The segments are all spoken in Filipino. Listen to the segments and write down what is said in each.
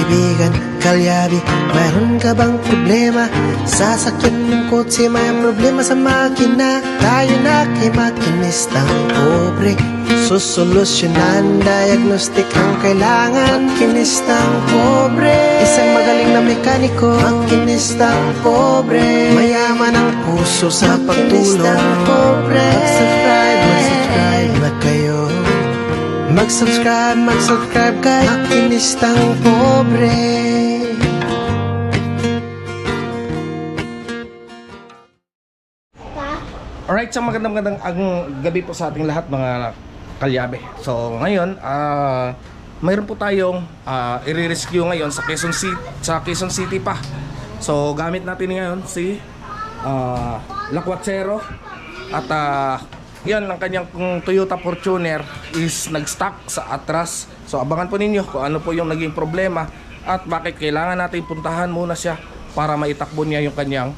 kaibigan, kalyabi, mayroon ka bang problema? Sasakyan ng kotse, may problema sa makina. Tayo na kay makinistang pobre, susolusyonan, diagnostic ang kailangan. Makinistang pobre, isang magaling na mekaniko. Makinistang pobre, mayaman ang puso sa pagtulong. Mag-subscribe na kayo. Mag-subscribe kay Makinistang Pobre. Alright, so magandang gabi po sa ating lahat mga kalyabe. So ngayon, mayroon po tayong i-rescue ngayon sa Quezon City pa. So gamit natin ngayon si Lakwachero at yan ang kanyang Toyota Fortuner is nag-stuck sa atras. So abangan po ninyo kung ano po yung naging problema at bakit kailangan natin puntahan muna siya para maitakbo niya yung kanyang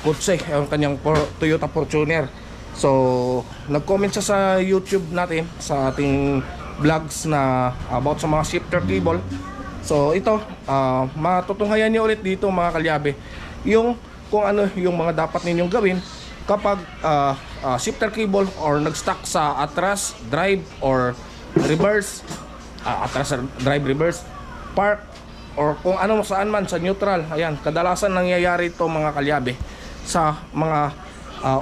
kotse, yung kanyang Toyota Fortuner. So nag-comment siya sa YouTube natin, sa ating vlogs na about sa mga shifter cable. So ito, matutunghayan niyo ulit dito mga kalyabe yung kung ano yung mga dapat ninyong gawin kapag shifter cable or nag-stuck sa atras, drive or reverse, atras, drive, reverse, park, or kung ano saan man sa neutral. Ayan, kadalasan nangyayari ito mga kalyabe sa mga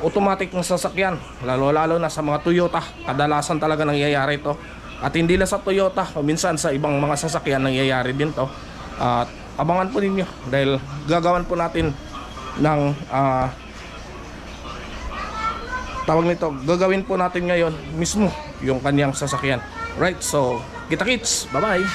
automatic na sasakyan, lalo na sa mga Toyota. Kadalasan talaga nangyayari ito, at hindi lang sa Toyota, minsan sa ibang mga sasakyan nangyayari din to. At abangan po ninyo dahil gagawan po natin ng tawag nito, gagawin po natin ngayon mismo yung kanyang sasakyan. Right, so kita-kits, bye-bye.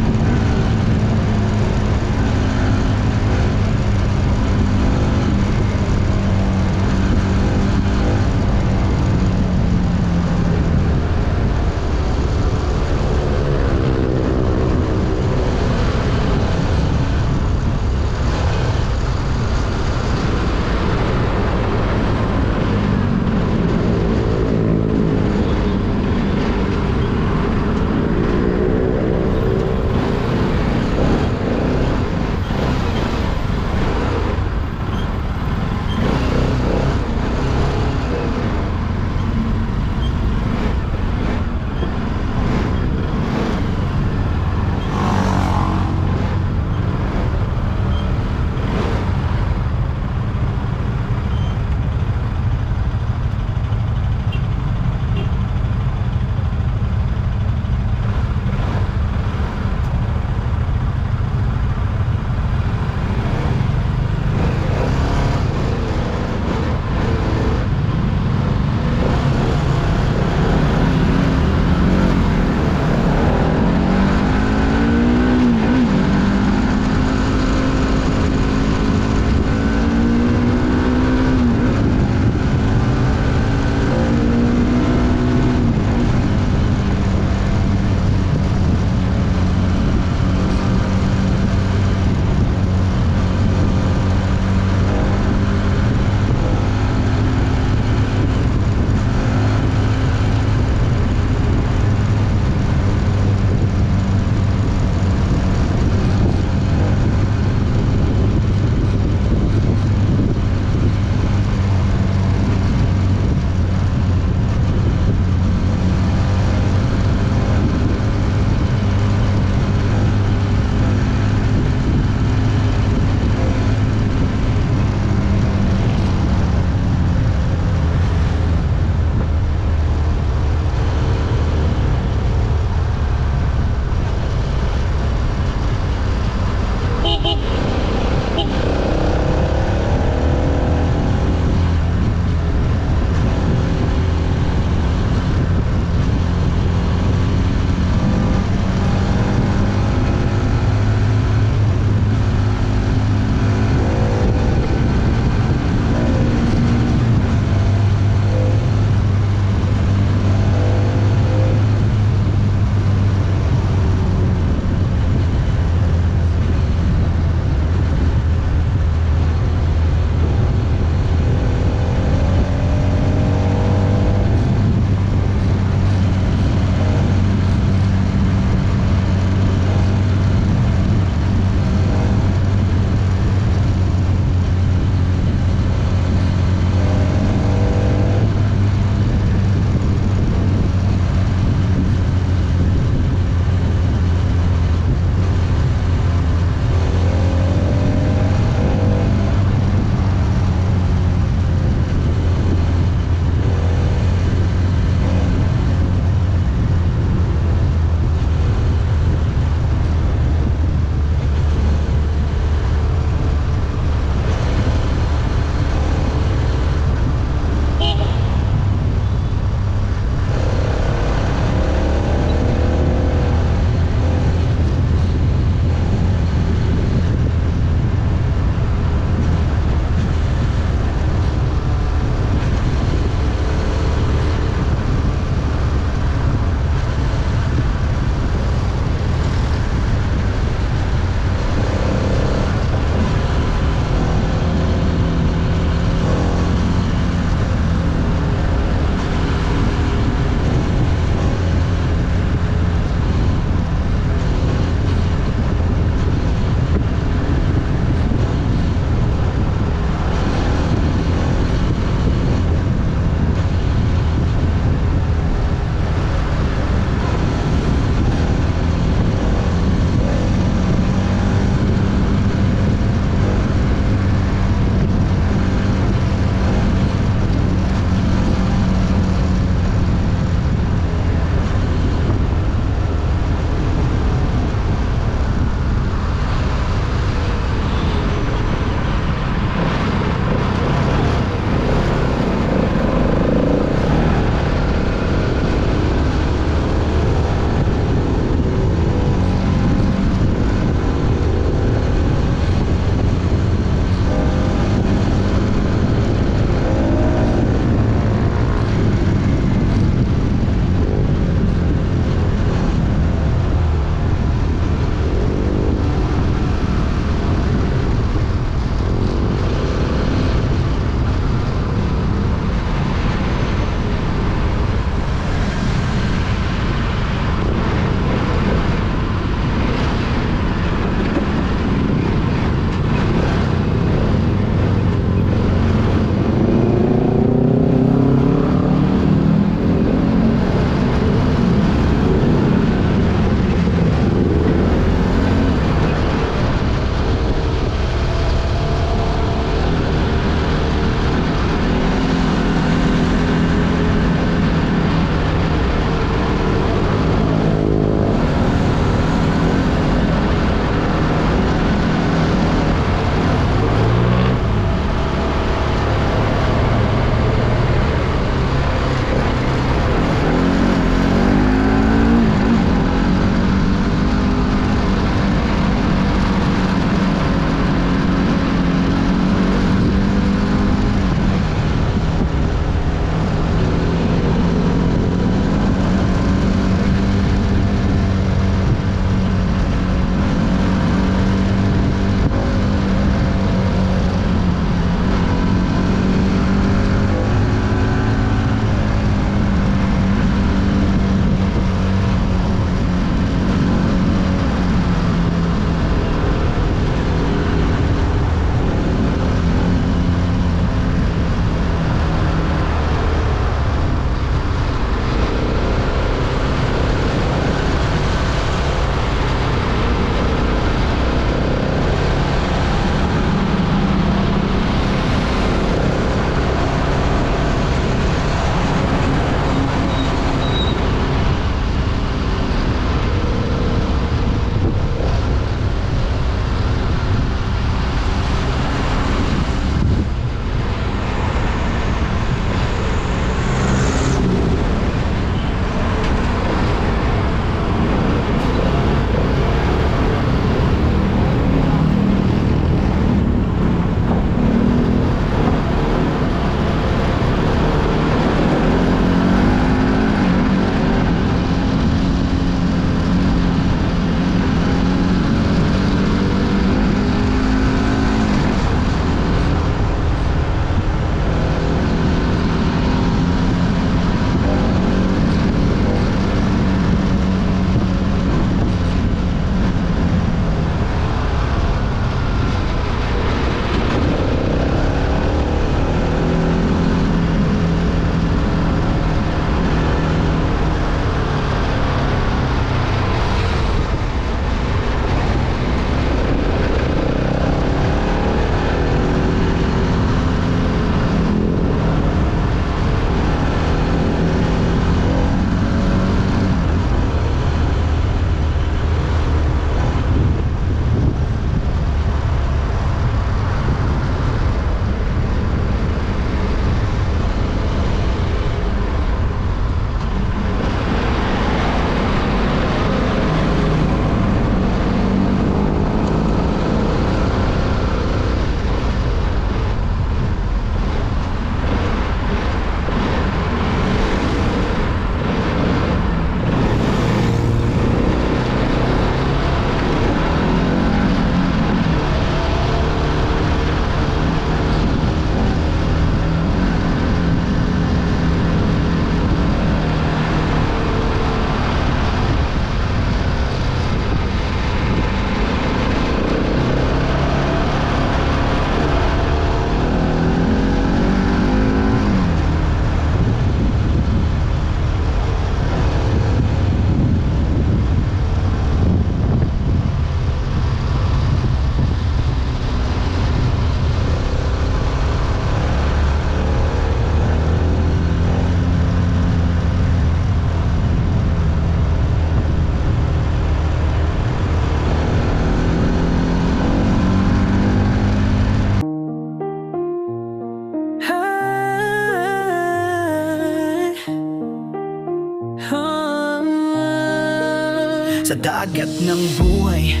Sa dagat ng buhay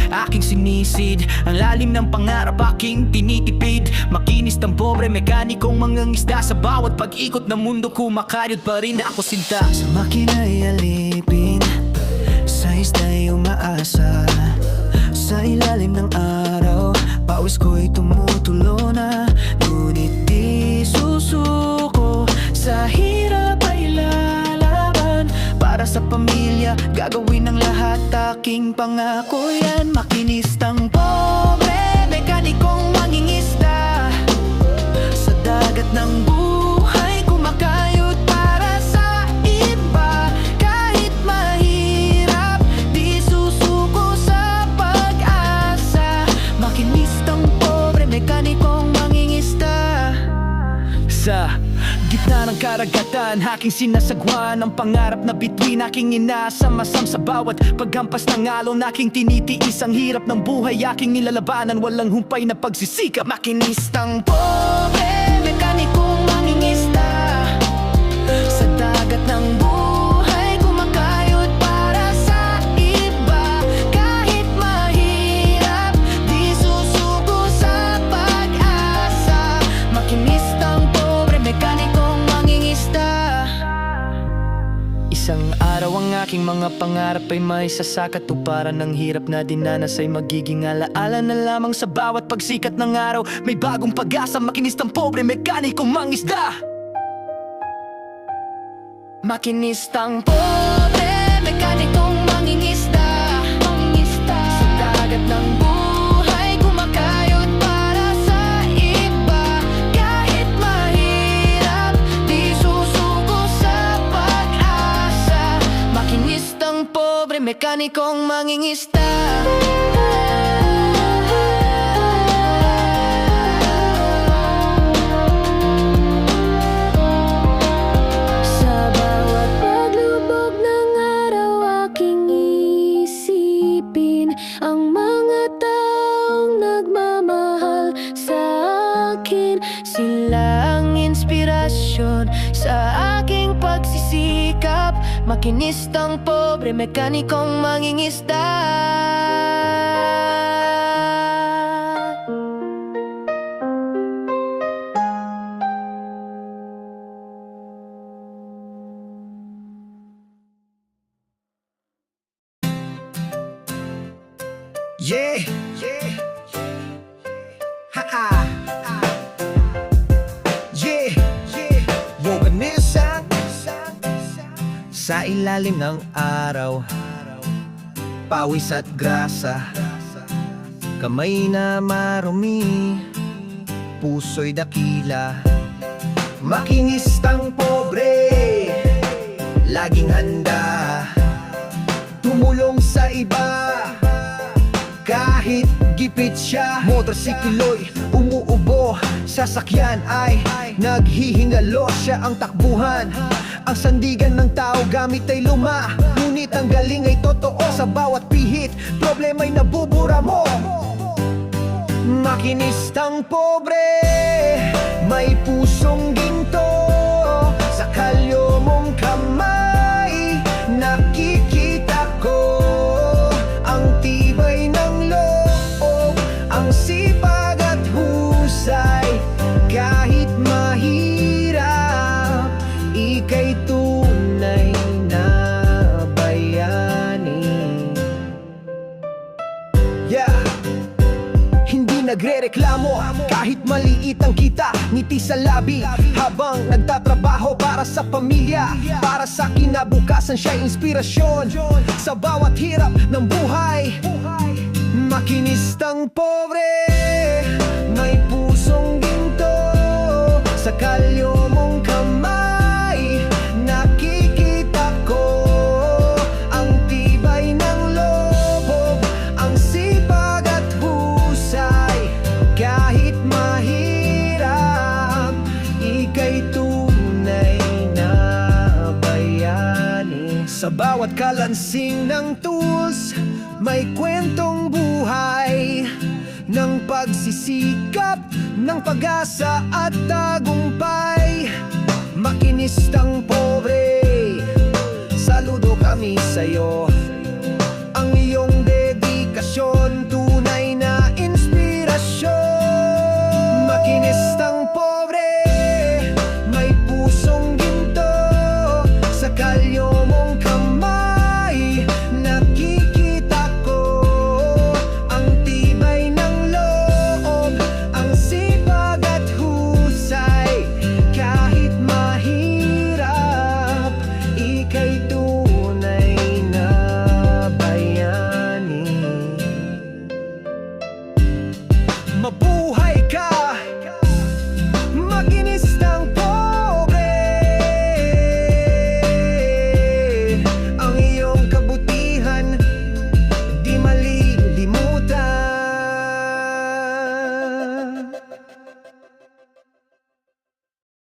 aking sinisid, ang lalim ng pangarap aking tinitipid. Makinis ng pobre, mekanikong mangangisda. Sa bawat pag-ikot ng mundo, kumakayod pa rin ako sinta. Sa makina'y alipin, sa isda'y umaasa. Sa ilalim ng araw, pawis ko'y tumutulo na. Ngunit di susuko, sa hirap ay lalaban. Para sa pamilya, gagawin ang lahat, aking pangako yan. Makinistang pobre, mekanikong mangingisda. Sa dagat ng buhay, kumakayod para sa iba. Kahit mahirap, di susuko sa pag-asa. Makinistang pobre, mekanikong mangingisda. Sa gitna ng karagatan, aking sinasagwan ang pangarap na bituin, aking inaasam-asam. Sa bawat paghampas ng alon, aking tinitiis ang hirap ng buhay, aking nilalabanan. Walang humpay na pagsisikap. Makinistang pobre, mekanikong mangingisda. Sa dagat ng buhay, kumakayod para sa iba. Kahit mahirap, di susuko sa pag-asa. Makinistang pobre, mekanikong mangingisda. Isang araw ang aking mga pangarap ay may sasakatuparan. Ng hirap na dinanas ay magiging alaala na lamang. Sa bawat pagsikat ng araw, may bagong pag-asa. Makinistang pobre, mekanikong mangisda. Makinistang pobre, mekanikong mangingisda. Sa dagat ng buhay, kumakayod para sa iba. Kahit mahirap, di susuko sa pag-asa. Makinistang pobre, mekanikong mangingisda. Sa bawat paglubog ng araw, aking isipin ang mga taong nagmamahal sa akin. Sila ang inspirasyon sa aking pagsisikap. Makinistang pobre, mekanikong mangingisda. Yeah, yeah, ha ha, yeah, yeah. Woganisan sa ilalim ng araw, pawis at grasa, kamay na marumi, puso'y dakila. Makinistang pobre, laging handa tumulong sa iba. Kahit gipit siya, motorsiklo'y umuubo, sasakyan ay naghihingalo. Siya ang takbuhan, ang sandigan ng tao, gamit ay luma. Ngunit ang galing ay totoo, sa bawat pihit, problema'y nabubura mo. Makinistang pobre, may pusong ginto. Sa kalyo mong kamay, nakikita ko ang tibay ng loob, ang sipag at husay. Kahit mahirap, ika'y tunay na bayani. Yeah, hindi nagrereklamo kahit maliit ang kita. Ngiti sa labi habang nagtatrabaho para sa pamilya. Para sa kinabukasan siya'y inspirasyon sa bawat hirap ng buhay. Makinistang pobre, may pusong ginto. Sa kalyo mong kamay, nakikita ko ang tibay ng loob, ang sipag at husay. Kahit mahirap, ika'y tunay na bayani. Sa bawat kalansing ng tools, may kwentong buhay ng pagsisikap, ng pag-asa at tagumpay.